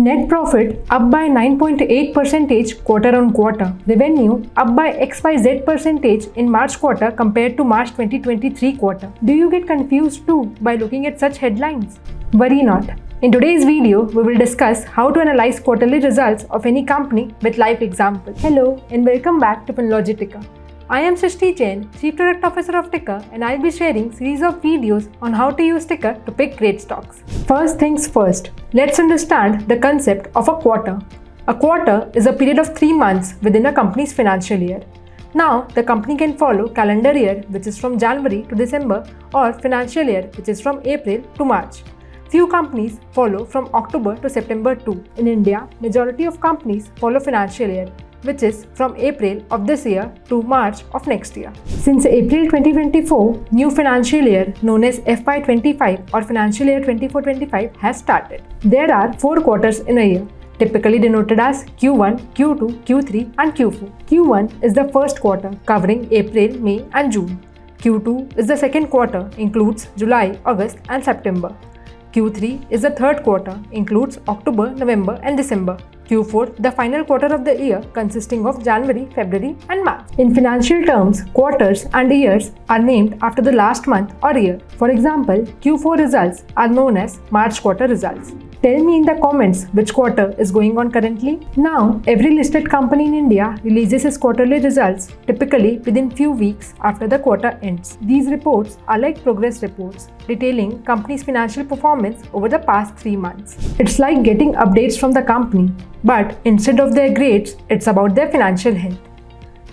Net profit up by 9.8% quarter on quarter. Revenue up by XYZ% in March quarter compared to March 2023 quarter. Do you get confused too by looking at such headlines? Worry not. In today's video, we will discuss how to analyze quarterly results of any company with live examples. Hello and welcome back to Finlogy Ticker. I am Srishti Jain, Chief Product Officer of Ticker, and I'll be sharing series of videos on how to use Ticker to pick great stocks. First things first, let's understand the concept of a quarter. A quarter is a period of 3 months within a company's financial year. Now, the company can follow calendar year, which is from January to December, or financial year, which is from April to March. Few companies follow from October to September too. In India, majority of companies follow financial year, which is from April of this year to March of next year. Since April 2024, new financial year known as FY25 or financial year 24-25 has started. There are 4 quarters in a year, typically denoted as Q1, Q2, Q3 and Q4. Q1 is the first quarter covering April, May and June. Q2 is the second quarter, includes July, August and September. Q3 is the third quarter, includes October, November and December. Q4, the final quarter of the year consisting of January, February and March. In financial terms, quarters and years are named after the last month or year. For example, Q4 results are known as March quarter results. Tell me in the comments which quarter is going on currently. Now, every listed company in India releases its quarterly results typically within few weeks after the quarter ends. These reports are like progress reports detailing company's financial performance over the past 3 months. It's like getting updates from the company, but instead of their grades, it's about their financial health.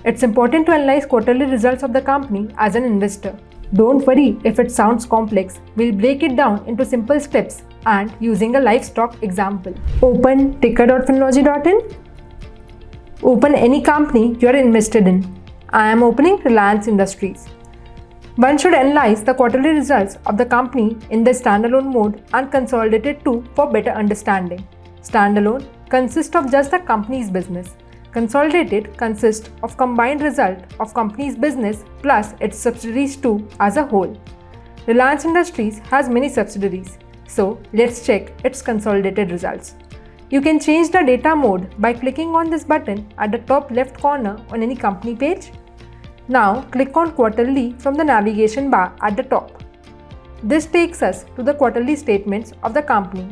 It's important to analyze quarterly results of the company as an investor. Don't worry if it sounds complex. We'll break it down into simple steps and using a live stock example. Open ticker.finlogy.in. Open any company you are invested in. I am opening Reliance Industries. One should analyze the quarterly results of the company in the standalone mode and consolidated too for better understanding. Standalone consists of just the company's business. Consolidated consists of combined result of company's business plus its subsidiaries too as a whole. Reliance Industries has many subsidiaries, so let's check its consolidated results. You can change the data mode by clicking on this button at the top left corner on any company page. Now click on Quarterly from the navigation bar at the top. This takes us to the quarterly statements of the company.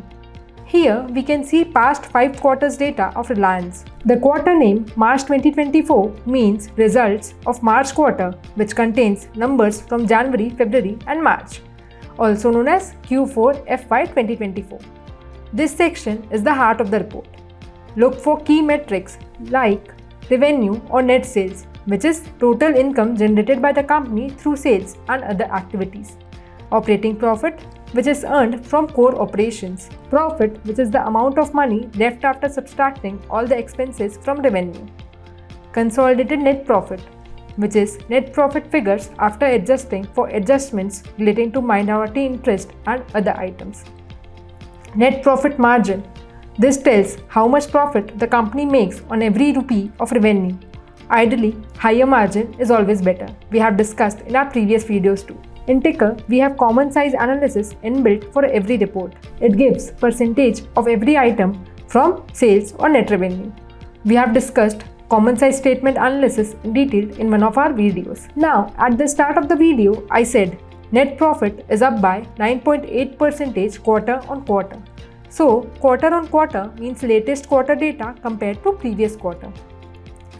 Here we can see past 5 quarters data of Reliance. The quarter name March 2024 means results of March quarter, which contains numbers from January, February and March, also known as Q4 FY 2024. This section is the heart of the report. Look for key metrics like revenue or net sales, which is total income generated by the company through sales and other activities. Operating profit, which is earned from core operations. Profit, which is the amount of money left after subtracting all the expenses from revenue. Consolidated net profit, which is net profit figures after adjusting for adjustments relating to minority interest and other items. Net profit margin. This tells how much profit the company makes on every rupee of revenue. Ideally, higher margin is always better. We have discussed in our previous videos too. In Ticker, we have common size analysis inbuilt for every report. It gives percentage of every item from sales or net revenue. We have discussed common size statement analysis in detail in one of our videos. Now, at the start of the video, I said net profit is up by 9.8% quarter on quarter. So, quarter on quarter means latest quarter data compared to previous quarter.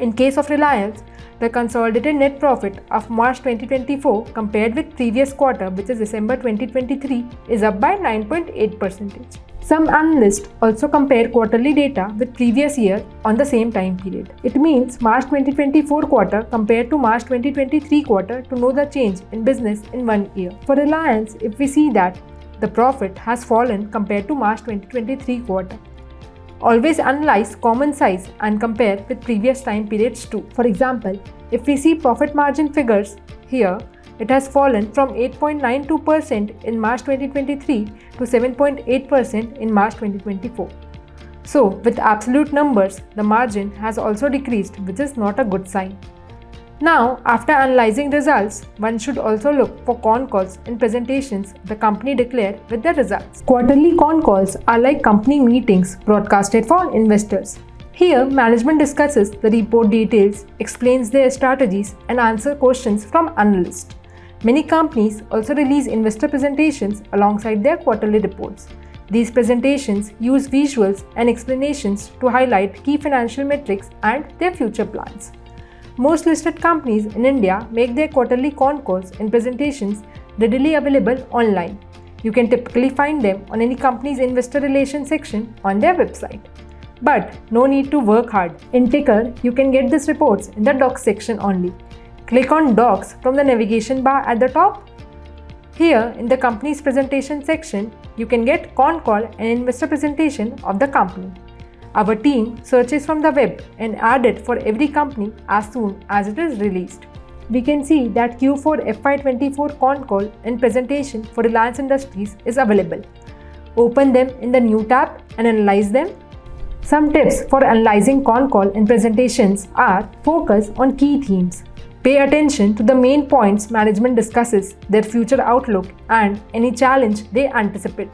In case of Reliance, the consolidated net profit of March 2024 compared with previous quarter, which is December 2023, is up by 9.8%. Some analysts also compare quarterly data with previous year on the same time period. It means March 2024 quarter compared to March 2023 quarter to know the change in business in 1 year. For Reliance, if we see that the profit has fallen compared to March 2023 quarter. Always analyze common size and compare with previous time periods too. For example, if we see profit margin figures here, it has fallen from 8.92% in March 2023 to 7.8% in March 2024. So, with absolute numbers, the margin has also decreased, which is not a good sign. Now, after analyzing results, one should also look for con calls and presentations the company declared with their results. Quarterly con calls are like company meetings broadcasted for investors. Here, management discusses the report details, explains their strategies, and answers questions from analysts. Many companies also release investor presentations alongside their quarterly reports. These presentations use visuals and explanations to highlight key financial metrics and their future plans. Most listed companies in India make their quarterly con calls and presentations readily available online. You can typically find them on any company's investor relations section on their website. But no need to work hard. In Ticker, you can get these reports in the Docs section only. Click on Docs from the navigation bar at the top. Here, in the company's presentation section, you can get con call and investor presentation of the company. Our team searches from the web and adds it for every company as soon as it is released. We can see that Q4 FY24 con call and presentation for Reliance Industries is available. Open them in the New tab and analyze them. Some tips for analyzing con call and presentations are: focus on key themes. Pay attention to the main points management discusses, their future outlook, and any challenge they anticipate.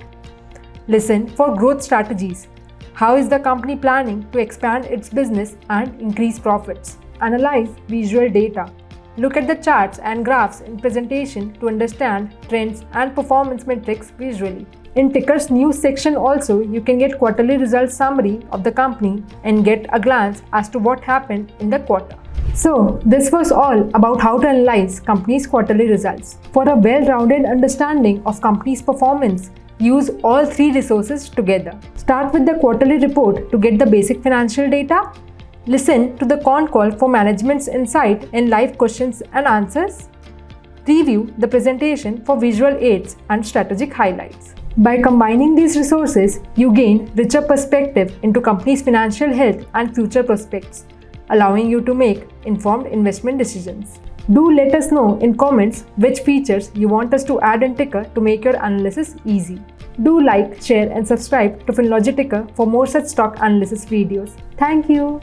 Listen for growth strategies. How is the company planning to expand its business and increase profits? Analyze visual data. Look at the charts and graphs in presentation to understand trends and performance metrics visually. In Ticker's news section also, you can get quarterly results summary of the company and get a glance as to what happened in the quarter. So, this was all about how to analyze companies' quarterly results. For a well-rounded understanding of companies' performance, use all three resources together. Start with the quarterly report to get the basic financial data. Listen to the con call for management's insight and live questions and answers. Review the presentation for visual aids and strategic highlights. By combining these resources, you gain richer perspective into companies' financial health and future prospects, allowing you to make informed investment decisions. Do let us know in comments which features you want us to add in Ticker to make your analysis easy. Do like, share and subscribe to Finlogy Ticker for more such stock analysis videos. Thank you.